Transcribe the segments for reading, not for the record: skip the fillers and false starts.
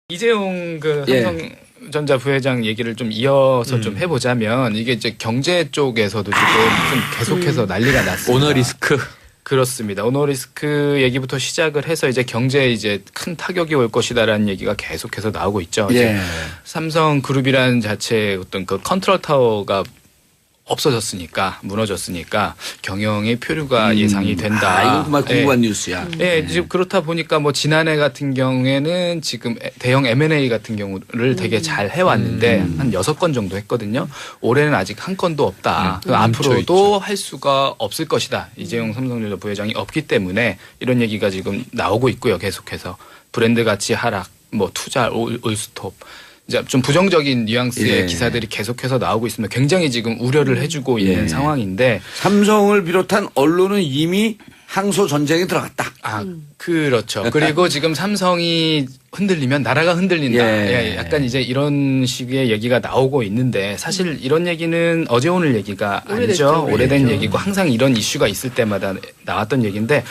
이재용 그 삼성전자 부회장 얘기를 좀 이어서 좀 해보자면 이게 이제 경제 쪽에서도 지금 좀 계속해서 난리가 났습니다. 오너리스크. 그렇습니다. 오너리스크 얘기부터 시작을 해서 이제 경제에 이제 큰 타격이 올 것이다라는 얘기가 계속해서 나오고 있죠. 예. 삼성그룹이라는 자체의 어떤 그 컨트롤 타워가 없어졌으니까 무너졌으니까 경영의 표류가 예상이 된다. 이건 정말 궁금한 뉴스야. 네, 지금 그렇다 보니까 뭐 지난해 같은 경우에는 지금 대형 M&A 같은 경우를 되게 잘 해왔는데 한 6건 정도 했거든요. 올해는 아직 한 건도 없다. 앞으로도 할 수가 없을 것이다. 이재용 삼성전자 부회장이 없기 때문에 이런 얘기가 지금 나오고 있고요. 계속해서 브랜드 가치 하락, 뭐 투자 올스톱. 이제 좀 부정적인 뉘앙스의 기사들이 계속해서 나오고 있습니다. 굉장히 지금 우려를 해주고 있는 상황인데 삼성을 비롯한 언론은 이미 항소 전쟁에 들어갔다. 그렇죠. 그리고 지금 삼성이 흔들리면 나라가 흔들린다. 약간 이제 이런 식의 얘기가 나오고 있는데 사실 이런 얘기는 어제 오늘 얘기가 아니죠. 오래된 얘기고 항상 이런 이슈가 있을 때마다 나왔던 얘기인데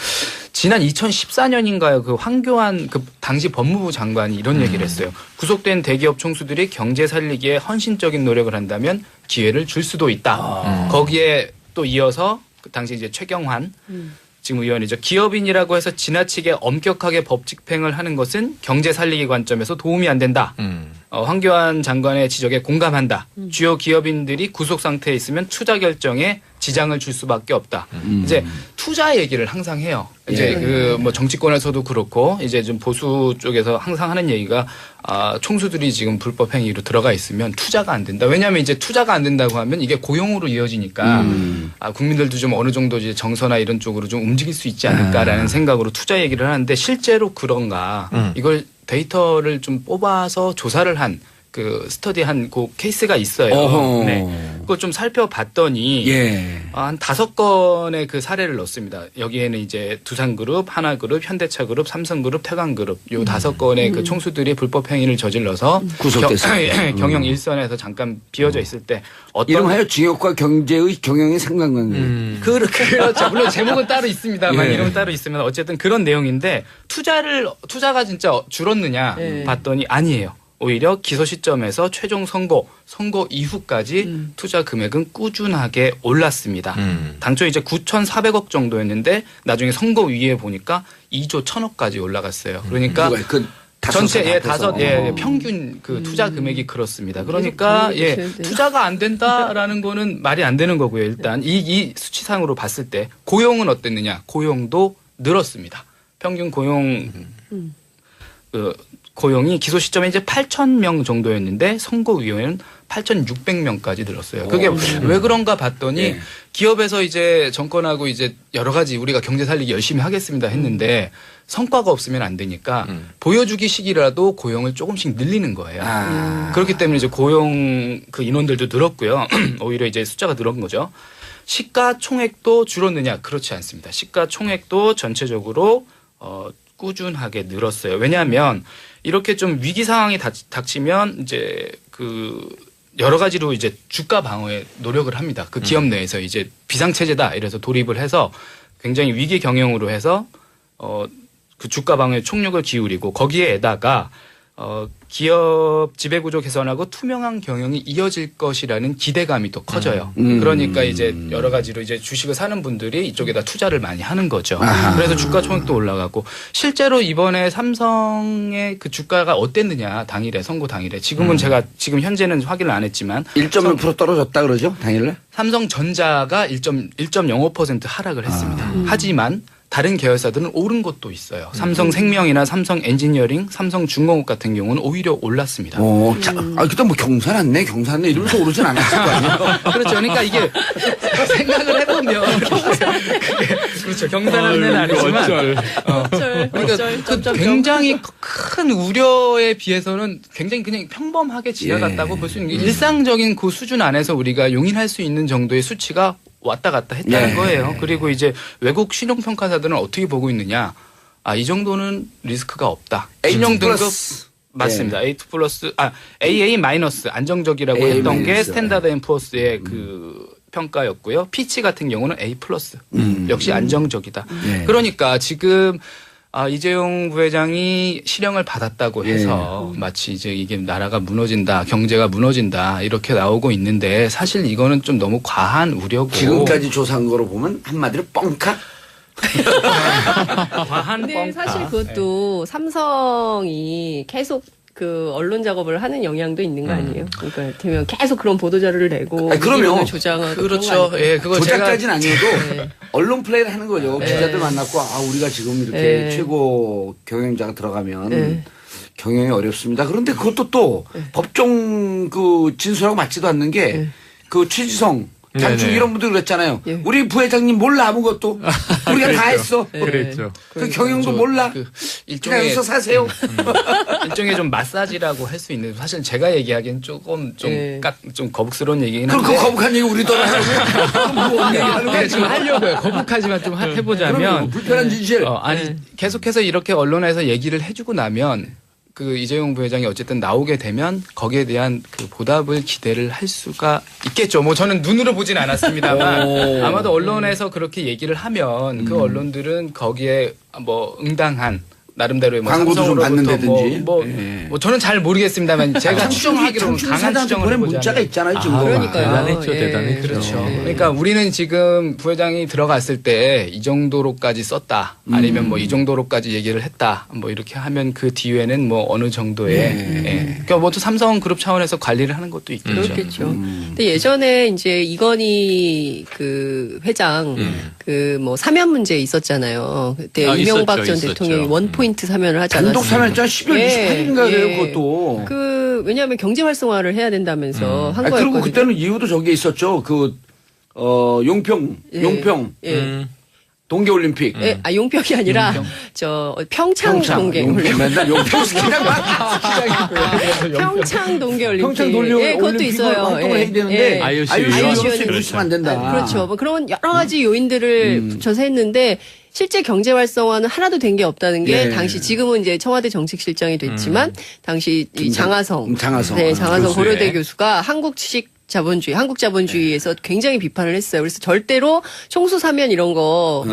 지난 2014년인가요? 그 황교안 그 당시 법무부 장관이 이런 얘기를 했어요. 구속된 대기업 총수들이 경제 살리기에 헌신적인 노력을 한다면 기회를 줄 수도 있다. 거기에 또 이어서 그 당시 이제 최경환 지금 의원이죠. 기업인이라고 해서 지나치게 엄격하게 법 집행을 하는 것은 경제 살리기 관점에서 도움이 안 된다. 황교안 장관의 지적에 공감한다. 주요 기업인들이 구속 상태에 있으면 투자 결정에 지장을 줄 수밖에 없다. 이제 투자 얘기를 항상 해요. 이제 그 뭐 정치권에서도 그렇고 이제 좀 보수 쪽에서 항상 하는 얘기가 총수들이 지금 불법 행위로 들어가 있으면 투자가 안 된다. 왜냐하면 이제 투자가 안 된다고 하면 이게 고용으로 이어지니까 국민들도 좀 어느 정도 이제 정서나 이런 쪽으로 좀 움직일 수 있지 않을까라는 생각으로 투자 얘기를 하는데 실제로 그런가 이걸 데이터를 좀 뽑아서 조사를 한 그 스터디한 그 케이스가 있어요. 네. 그걸 좀 살펴봤더니 한 5건의 그 사례를 넣습니다. 여기에는 이제 두산그룹, 하나그룹, 현대차그룹, 삼성그룹, 태광그룹 요 5건의 그 총수들이 불법 행위를 저질러서 경영 일선에서 잠깐 비어져 있을 때 어떤 이름하여 징역과 경제의 경영의 상관관계. 그렇죠. 물론 제목은 따로 있습니다만 이름은 따로 있으면 어쨌든 그런 내용인데 투자가 진짜 줄었느냐 봤더니 아니에요. 오히려 기소 시점에서 최종 선고 이후까지 투자 금액은 꾸준하게 올랐습니다. 당초 이제 9,400억 정도였는데 나중에 선고 위에 보니까 2조 1,000억까지 올라갔어요. 그러니까 전체 평균 그 투자 금액이 그렇습니다. 그러니까 투자가 안 된다라는 거는 말이 안 되는 거고요. 일단 이 수치상으로 봤을 때 고용은 어땠느냐? 고용도 늘었습니다. 평균 고용이 기소 시점에 이제 8,000명 정도였는데 선고 이후에는 8,600명까지 늘었어요. 그게 왜 그런가 봤더니 기업에서 이제 정권하고 이제 여러 가지 우리가 경제 살리기 열심히 하겠습니다 했는데 성과가 없으면 안 되니까 보여주기식이라도 고용을 조금씩 늘리는 거예요. 그렇기 때문에 이제 고용 그 인원들도 늘었고요. 오히려 이제 숫자가 늘은 거죠. 시가총액도 줄었느냐? 그렇지 않습니다. 시가총액도 전체적으로 꾸준하게 늘었어요. 왜냐하면 이렇게 좀 위기 상황이 닥치면 이제 그 여러 가지로 이제 주가 방어에 노력을 합니다. 그 기업 내에서 이제 비상체제다 이래서 돌입을 해서 굉장히 위기 경영으로 해서 그 주가 방어에 총력을 기울이고 거기에다가 기업 지배구조 개선하고 투명한 경영이 이어질 것이라는 기대감이 더 커져요. 그러니까 이제 여러 가지로 이제 주식을 사는 분들이 이쪽에다 투자를 많이 하는 거죠. 그래서 주가 총액도 올라가고 실제로 이번에 삼성의 그 주가가 어땠느냐 선고 당일에 지금은 제가 지금 현재는 확인을 안 했지만 1.1% 떨어졌다 그러죠 당일날? 삼성전자가 1.05% 하락을 했습니다. 하지만 다른 계열사들은 오른 것도 있어요. 삼성생명이나 삼성엔지니어링, 삼성중공업 같은 경우는 오히려 올랐습니다. 그때 뭐 경사났네 이러면서 오르진 않았을 거 아니에요? 그렇죠. 그러니까 이게 생각을 해보면 그렇죠. 경사났네는 아니지만 그러니까 굉장히 큰 우려에 비해서는 굉장히 그냥 평범하게 지나갔다고 볼 수 있는 게 일상적인 그 수준 안에서 우리가 용인할 수 있는 정도의 수치가 왔다 갔다 했다는 거예요. 그리고 이제 외국 신용평가사들은 어떻게 보고 있느냐. 이 정도는 리스크가 없다. 신용등급 맞습니다. A2+, AA- 안정적이라고 했던 게 스탠다드 앤 푸어스의 그 평가였고요. 피치 같은 경우는 A+. 역시 안정적이다. 그러니까 지금 이재용 부회장이 실형을 받았다고 해서 마치 이제 이게 나라가 무너진다, 경제가 무너진다 이렇게 나오고 있는데 사실 이거는 좀 너무 과한 우려고. 지금까지 조사한 거로 보면 한마디로 뻥카? 과한 근데 뻥카. 사실 그것도 삼성이 계속 그 언론 작업을 하는 영향도 있는 거 아니에요? 그러니까 되면 계속 그런 보도 자료를 내고 그럼요. 의견을 조장하고 그렇죠. 예, 그거 조작까지는 아니어도 네. 언론 플레이를 하는 거죠. 네. 기자들 만났고 우리가 지금 이렇게 네. 최고 경영자가 들어가면 네. 경영이 어렵습니다. 그런데 그것도 또 법정 그 진술하고 맞지도 않는 게 그 최지성 장충 네네. 이런 분들 그랬잖아요. 예. 우리 부회장님 몰라 아무것도 우리가 다 했어. 그랬죠. 그 경영도 몰라. 그 그냥 일종의 여기서 사세요. 일종의 좀 마사지라고 할 수 있는 사실 제가 얘기하기엔 조금 네. 좀 거북스러운 얘기긴 그럼 한데. 그 거북한 얘기 우리도 하라고. 뭐 얘기하는 네, 거야 지금 하려고요. 거북하지만 좀 해보자면 그럼요. 불편한 진실. 아니 계속해서 이렇게 언론에서 얘기를 해주고 나면 그 이재용 부회장이 어쨌든 나오게 되면 거기에 대한 그 보답을 기대를 할 수가 있겠죠. 뭐 저는 눈으로 보진 않았습니다만 아마도 언론에서 그렇게 얘기를 하면 그 언론들은 거기에 뭐 응당한 나름대로의 뭐 광고도 좀 삼성으로부터 받는다든지. 뭐 저는 잘 모르겠습니다만 제가 추정하기로는 강한 사장한테 추정을 보낸 해보자면 문자가 있잖아요. 증거가. 그러니까요. 대단했죠, 예. 대단했죠. 그렇죠. 그러니까 우리는 지금 부회장이 들어갔을 때 이 정도로까지 썼다. 아니면 뭐 이 정도로까지 얘기를 했다. 뭐 이렇게 하면 그 뒤에는 뭐 어느 정도의 예. 그러니까 뭐 또 삼성그룹 차원에서 관리를 하는 것도 있겠죠. 그렇겠죠. 근데 예전에 이제 이건희 그 회장 그 뭐 사면 문제 있었잖아요. 그때 이명박 전 있었죠. 대통령이 원포인트 사면을 하지 않았어요. 단독 사면했잖아. 12월 예, 28일인가 그래요. 예. 그것도. 그 왜냐하면 경제 활성화를 해야 된다면서 한 거였거든요. 그리고 그때는 이유도 저게 있었죠. 용평 예. 동계올림픽. 예, 용평이 아니라 저 평창 동계올림픽. 용평. 맨날 용평 스키장 평창 동계올림픽. 평창 돌려 예, 그것도 올림픽을 있어요. 활동을 해야 되는데 IOC IOC는 있으면 안 된다. 그렇죠. 뭐 그런 여러 가지 요인들을 붙여서 했는데 실제 경제 활성화는 하나도 된 게 없다는 게 예. 당시 지금은 이제 청와대 정책실장이 됐지만 당시 이 장하성 장하성. 네, 장하성 교수의. 고려대 교수가 한국식 자본주의, 한국 자본주의에서 굉장히 비판을 했어요. 그래서 절대로 총수 사면 이런 거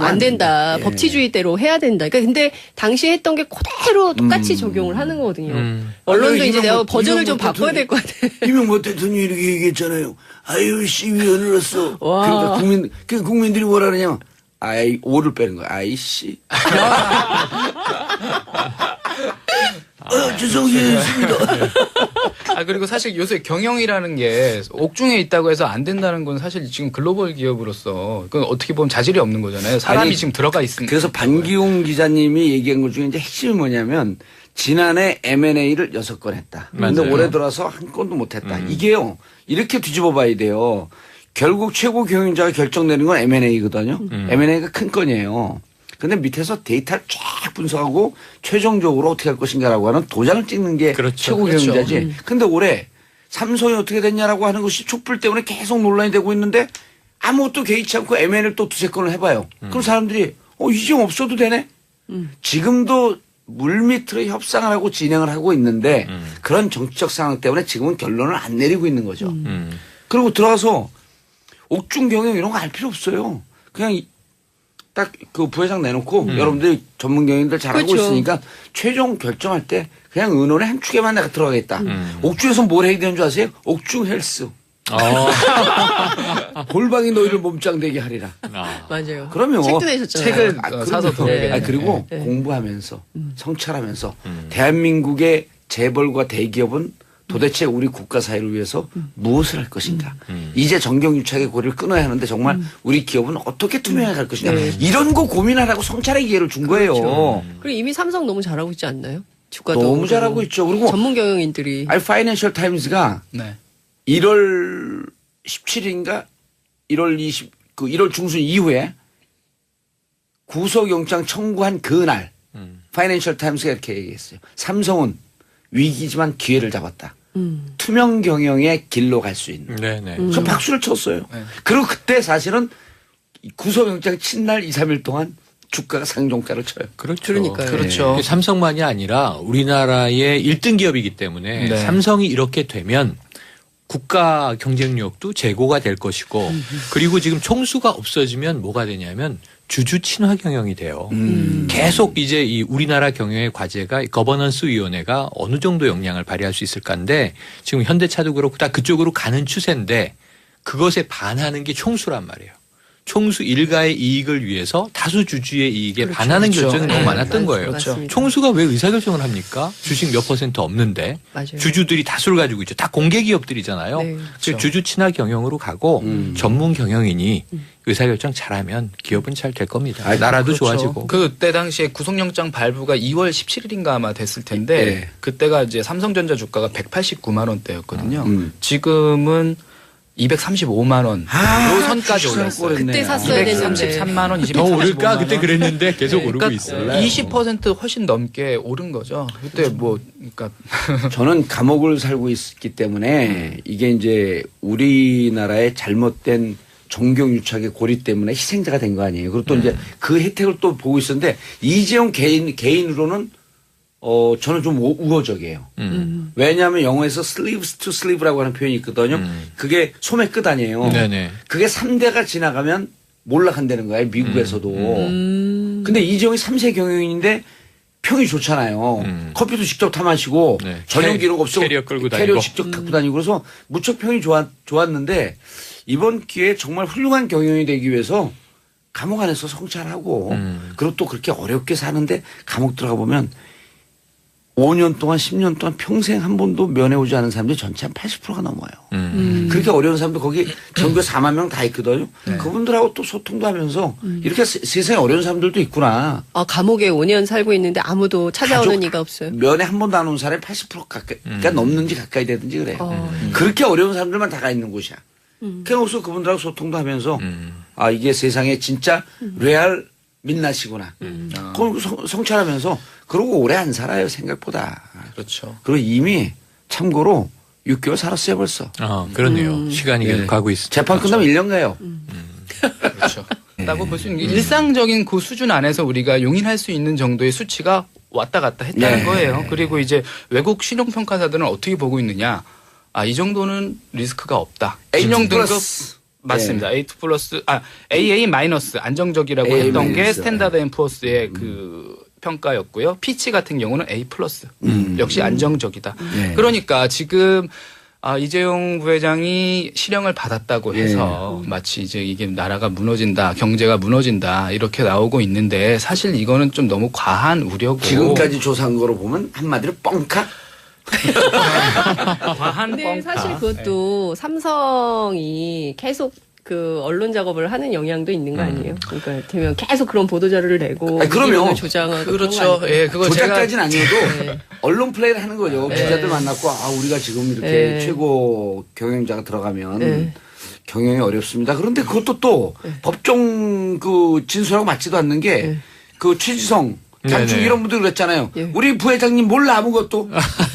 안 된다. 예. 법치주의대로 해야 된다. 그러니까 근데 당시 했던 게 그대로 똑같이 적용을 하는 거거든요. 언론도 아니, 이제 내가 이명박 버전을 좀 바꿔야 될 것 같아. 이명박 대통령이 이렇게 얘기했잖아요. IOC 위원으로서. 와. 그러니까 국민들이 뭐라 그러냐면 오를 빼는 거야. 아이씨. 죄송했습니다. 그리고 사실 요새 경영이라는 게 옥중에 있다고 해서 안 된다는 건 사실 지금 글로벌 기업으로서 그건 어떻게 보면 자질이 없는 거잖아요. 사람이 아니, 지금 들어가 있으니까. 그래서 반기웅 기자님이 얘기한 것 중에 이제 핵심이 뭐냐면 지난해 M&A를 6건 했다. 그런데 맞아요. 올해 들어서 한 건도 못 했다. 이게요. 이렇게 뒤집어 봐야 돼요. 결국 최고 경영자가 결정내는 건 M&A거든요. M&A가 큰 건이에요. 근데 밑에서 데이터를 쫙 분석하고 최종적으로 어떻게 할 것인가라고 하는 도장을 찍는 게 그렇죠. 최고 경영자지. 근데 올해 삼성이 어떻게 됐냐라고 하는 것이 촛불 때문에 계속 논란이 되고 있는데 아무것도 개의치 않고 M&A를 또 2-3건을 해봐요. 그럼 사람들이 이제 없어도 되네. 지금도 물밑으로 협상을 하고 진행을 하고 있는데 그런 정치적 상황 때문에 지금은 결론을 안 내리고 있는 거죠. 그리고 들어가서 옥중 경영 이런 거 알 필요 없어요. 그냥 딱 그 부회장 내놓고 여러분들이 전문 경영들 잘하고 그렇죠. 있으니까 최종 결정할 때 그냥 의논의 한 축에만 내가 들어가겠다. 옥중에서 뭘 해야 되는 줄 아세요? 옥중 헬스. 골방이 너희를 몸짱되게 하리라. 맞아요. 그러면 책도 내셨잖아요. 책을 그럼요. 사서 들어야겠네. 그리고 공부하면서 성찰하면서 대한민국의 재벌과 대기업은 도대체 우리 국가 사회를 위해서 무엇을 할 것인가. 이제 정경유착의 고리를 끊어야 하는데 정말 우리 기업은 어떻게 투명하게 할 것인가. 이런 거 고민하라고 성찰의 기회를 준 거예요. 그리고 이미 삼성 너무 잘하고 있지 않나요? 주가도 너무 잘하고 있죠. 그리고 전문 경영인들이 파이낸셜 타임즈가 네. 1월 17일인가 1월 중순 이후에 구속영장 청구한 그날 파이낸셜 타임스가 이렇게 얘기했어요. 삼성은 위기지만 기회를 잡았다. 투명 경영의 길로 갈 수 있는. 네네. 저 박수를 쳤어요. 네. 그리고 그때 사실은 구속영장 친 날 2, 3일 동안 주가가 상종가를 쳐요. 그렇죠. 그러니까요. 그렇죠. 삼성만이 아니라 우리나라의 1등 기업이기 때문에 네. 삼성이 이렇게 되면 국가 경쟁력도 제고가 될 것이고 그리고 지금 총수가 없어지면 뭐가 되냐면 주주 친화 경영이 돼요. 계속 이제 이 우리나라 경영의 과제가 거버넌스 위원회가 어느 정도 영향을 발휘할 수 있을까인데 지금 현대차도 그렇고 다 그쪽으로 가는 추세인데 그것에 반하는 게 총수란 말이에요. 총수 일가의 이익을 위해서 다수 주주의 이익에 그렇죠. 반하는 그렇죠. 결정이 너무 많았던 거예요. 맞습니다. 총수가 왜 의사결정을 합니까? 주식 몇 % 없는데 맞아요. 주주들이 다수를 가지고 있죠. 다 공개 기업들이잖아요. 네. 그래서 주주 친화 경영으로 가고 전문 경영인이 음. 의사결정 잘하면 기업은 잘 될 겁니다. 아이, 나라도 그렇죠. 좋아지고. 그때 당시에 구속영장 발부가 2월 17일인가 아마 됐을 텐데 네. 그때가 이제 삼성전자 주가가 189만 원대였거든요. 지금은 235만 원으로 선까지 올랐어요. 그때 샀어야 됐는데. 233만 원, 235만 더 원. 오를까? 그때 그랬는데 계속 네. 오르고 그러니까 있어요. 20% 훨씬 넘게 오른 거죠. 그때 뭐 그러니까 저는 감옥을 살고 있기 때문에 이게 이제 우리나라의 잘못된 종경유착의 고리 때문에 희생자가 된 거 아니에요. 그리고 또 이제 그 혜택을 또 보고 있었는데 이재용 개인으로는 저는 좀 우호적이에요. 왜냐하면 영어에서 sleeves to sleeve라고 하는 표현이 있거든요. 그게 소매 끝 아니에요. 네네. 그게 3대가 지나가면 몰락한다는 거예요. 미국에서도. 근데 이재용이 3세 경영인인데 평이 좋잖아요. 커피도 직접 타 마시고 네. 전용기록 없어 캐리어 끌고 다니고. 캐리어 직접 갖고 다니고 그래서 무척 평이 좋았는데 이번 기회에 정말 훌륭한 경영이 되기 위해서 감옥 안에서 성찰하고 그리고 또 그렇게 어렵게 사는데 감옥 들어가 보면 5년 동안 10년 동안 평생 한 번도 면회오지 않은 사람들이 전체 한 80%가 넘어요. 그렇게 어려운 사람들 거기 전교 4만 명 다 있거든요. 그분들하고 또 소통도 하면서 이렇게 세상에 어려운 사람들도 있구나. 감옥에 5년 살고 있는데 아무도 찾아오는 가족 이가 없어요. 면회 한 번도 안 온 사람이 80% 가까이가 넘는지 가까이 되든지 그래요. 그렇게 어려운 사람들만 다 가 있는 곳이야. 그래서 그분들하고 소통도 하면서 아 이게 세상에 진짜 레알 민낯이구나. 그걸 성찰하면서 그러고 오래 안 살아요 생각보다. 그렇죠. 그리고 이미 참고로 6개월 살았어요 벌써. 그렇네요. 시간이 계속 네. 가고 있습니다. 재판 끝나면 1년 가요. 그렇죠. 라고 볼 수 있는 게 일상적인 그 수준 안에서 우리가 용인할 수 있는 정도의 수치가 왔다 갔다 했다는 네. 거예요. 그리고 이제 외국 신용평가사들은 어떻게 보고 있느냐. 이 정도는 리스크가 없다. 신용 등급 맞습니다. A2 플러스, AA 마이너스 안정적이라고 AA 했던 게 마이너스. 스탠다드 앤 푸어스의 그 평가였고요. 피치 같은 경우는 A 플러스. 역시 안정적이다. 네. 그러니까 지금 이재용 부회장이 실형을 받았다고 해서 마치 이제 이게 나라가 무너진다, 경제가 무너진다 이렇게 나오고 있는데 사실 이거는 좀 너무 과한 우려고. 지금까지 조사한 거로 보면 한마디로 뻥카. 과한 근데 뻥카. 사실 그것도 삼성이 계속 그 언론 작업을 하는 영향도 있는 거 아니에요? 그러니까 되면 계속 그런 보도 자료를 내고 아니, 그럼요. 이론을 조장하고 그렇죠. 예, 그거 조작까지는 아니어도 네. 언론 플레이를 하는 거죠. 네. 기자들 만났고 우리가 지금 이렇게 네. 최고 경영자가 들어가면 네. 경영이 어렵습니다. 그런데 그것도 또 법정 그 진술하고 맞지도 않는 게 그 최지성 장충 네네. 이런 분들 그랬잖아요. 예. 우리 부회장님 몰라 아무것도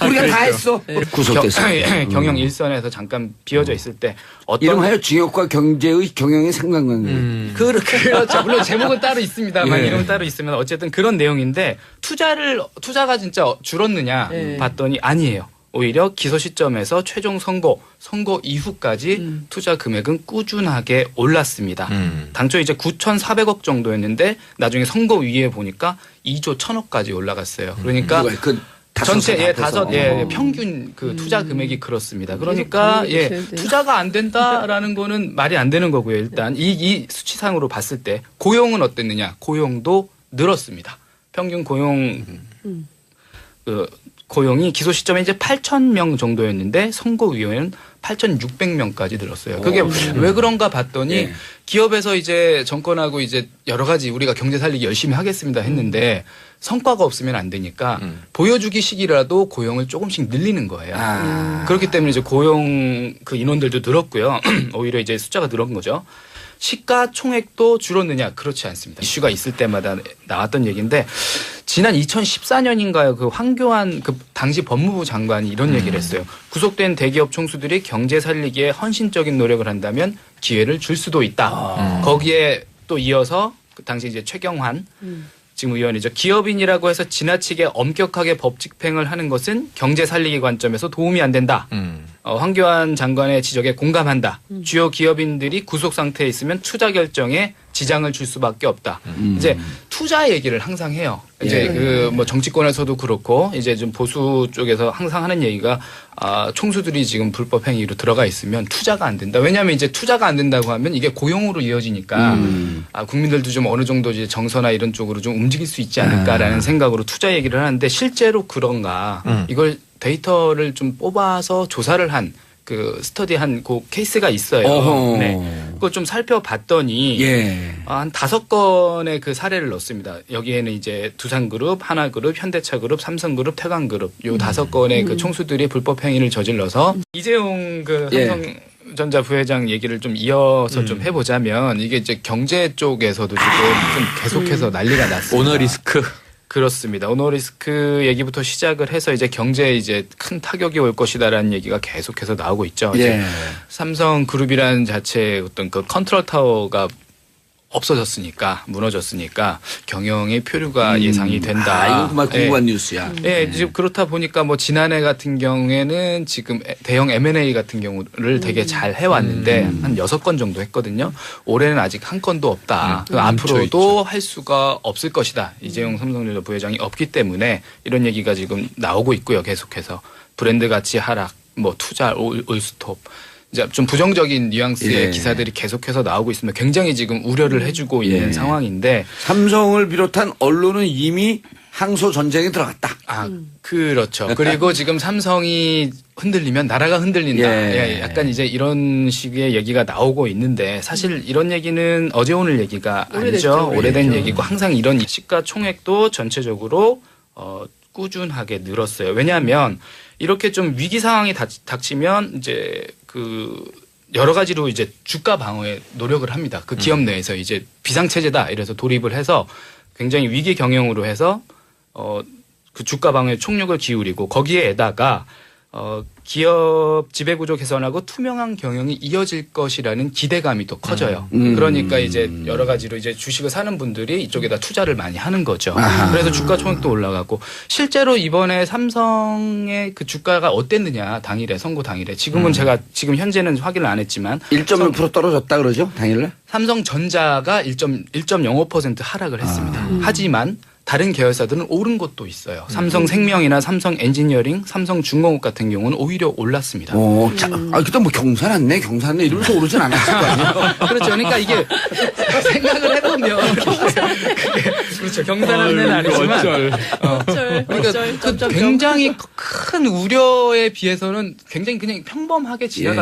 우리가 다 했어. 구속됐어요. 경영 일선에서 잠깐 비어져 있을 때 어떤 이름하여 징역과 경제의 경영의 상관관계. 그렇죠. 물론 제목은 따로 있습니다만 예. 이름은 따로 있으면 어쨌든 그런 내용인데 투자가 진짜 줄었느냐 봤더니 아니에요. 오히려 기소 시점에서 최종 선고 이후까지 투자 금액은 꾸준하게 올랐습니다. 당초 이제 9,400억 정도였는데 나중에 선고 이후에 보니까 2조 1,000억까지 올라갔어요. 그러니까 그 전체 다섯 평균 그 투자 금액이 그렇습니다. 그러니까 투자가 안 된다라는 거는 말이 안 되는 거고요. 일단 이 수치상으로 봤을 때 고용은 어땠느냐? 고용도 늘었습니다. 평균 고용이 기소 시점에 이제 8,000명 정도였는데 선고 이후에는 8,600명까지 늘었어요. 그게 왜 그런가 봤더니 기업에서 이제 정권하고 이제 여러 가지 우리가 경제 살리기 열심히 하겠습니다 했는데 성과가 없으면 안 되니까 보여주기 식이라도 고용을 조금씩 늘리는 거예요. 그렇기 때문에 이제 고용 그 인원들도 늘었고요. 오히려 이제 숫자가 늘은 거죠. 시가총액도 줄었느냐? 그렇지 않습니다. 이슈가 있을 때마다 나왔던 얘기인데 지난 2014년인가요? 그 황교안 그 당시 법무부 장관이 이런 얘기를 했어요. 구속된 대기업 총수들이 경제 살리기에 헌신적인 노력을 한다면 기회를 줄 수도 있다. 거기에 또 이어서 그 당시 이제 최경환 지금 의원이죠. 기업인이라고 해서 지나치게 엄격하게 법 집행을 하는 것은 경제 살리기 관점에서 도움이 안 된다. 황교안 장관의 지적에 공감한다. 주요 기업인들이 구속 상태에 있으면 투자 결정에 지장을 줄 수밖에 없다. 이제 투자 얘기를 항상 해요. 이제 그 뭐 정치권에서도 그렇고 이제 좀 보수 쪽에서 항상 하는 얘기가 총수들이 지금 불법 행위로 들어가 있으면 투자가 안 된다. 왜냐하면 이제 투자가 안 된다고 하면 이게 고용으로 이어지니까 국민들도 좀 어느 정도 이제 정서나 이런 쪽으로 좀 움직일 수 있지 않을까라는 생각으로 투자 얘기를 하는데 실제로 그런가 이걸 데이터를 좀 뽑아서 조사를 한 그 스터디한 그 케이스가 있어요. 어허. 네. 그걸 좀 살펴봤더니 한 5건의 그 사례를 넣습니다. 여기에는 이제 두산그룹, 하나그룹, 현대차그룹, 삼성그룹, 태광그룹 요 5건의 그 총수들이 불법 행위를 저질러서 이재용 그 삼성전자 부회장 얘기를 좀 이어서 좀 해보자면 이게 이제 경제 쪽에서도 지금 좀 계속해서 난리가 났습니다. 오너리스크. 그렇습니다. 오너리스크 얘기부터 시작을 해서 이제 경제에 이제 큰 타격이 올 것이다라는 얘기가 계속해서 나오고 있죠. 이제 삼성그룹이라는 자체의 어떤 그 컨트롤 타워가 없어졌으니까 무너졌으니까 경영의 표류가 예상이 된다. 이거 정말 궁금한 뉴스야. 네, 지금 그렇다 보니까 뭐 지난해 같은 경우에는 지금 대형 M&A 같은 경우를 되게 잘 해왔는데 한 6건 정도 했거든요. 올해는 아직 한 건도 없다. 앞으로도 할 수가 없을 것이다. 이재용 삼성전자 부회장이 없기 때문에 이런 얘기가 지금 나오고 있고요. 계속해서 브랜드 가치 하락, 뭐 투자 올스톱. 이제 좀 부정적인 뉘앙스의 기사들이 계속해서 나오고 있습니다. 굉장히 지금 우려를 해주고 있는 상황인데 삼성을 비롯한 언론은 이미 항소 전쟁에 들어갔다. 그렇죠. 그리고 지금 삼성이 흔들리면 나라가 흔들린다. 약간 이제 이런 식의 얘기가 나오고 있는데 사실 이런 얘기는 어제 오늘 얘기가 아니죠. 오래된 얘기고 항상 이런 시가총액도 전체적으로 꾸준하게 늘었어요. 왜냐하면 이렇게 좀 위기 상황이 닥치면 이제 그 여러 가지로 이제 주가 방어에 노력을 합니다. 그 기업 내에서 이제 비상체제다 이래서 돌입을 해서 굉장히 위기 경영으로 해서 그 주가 방어에 총력을 기울이고 거기에다가 기업 지배구조 개선하고 투명한 경영이 이어질 것이라는 기대감이 또 커져요. 그러니까 이제 여러 가지로 이제 주식을 사는 분들이 이쪽에다 투자를 많이 하는 거죠. 그래서 주가 총액도 올라가고 실제로 이번에 삼성의 그 주가가 어땠느냐 당일에 선고 당일에 지금은 제가 지금 현재는 확인을 안 했지만 1.6% 떨어졌다 그러죠 당일날? 삼성전자가 1.05% 하락을 했습니다. 하지만 다른 계열사들은 오른 것도 있어요. 삼성생명이나 삼성엔지니어링, 삼성중공업 같은 경우는 오히려 올랐습니다. 그때 뭐 경사났네 이러면서 오르진 않았을 거 아니에요? 그렇죠. 그러니까 이게 생각을 해보면 그렇죠. 경사났네는 아니지만 그러니까 굉장히 큰 우려에 비해서는 굉장히 그냥 평범하게 지나가.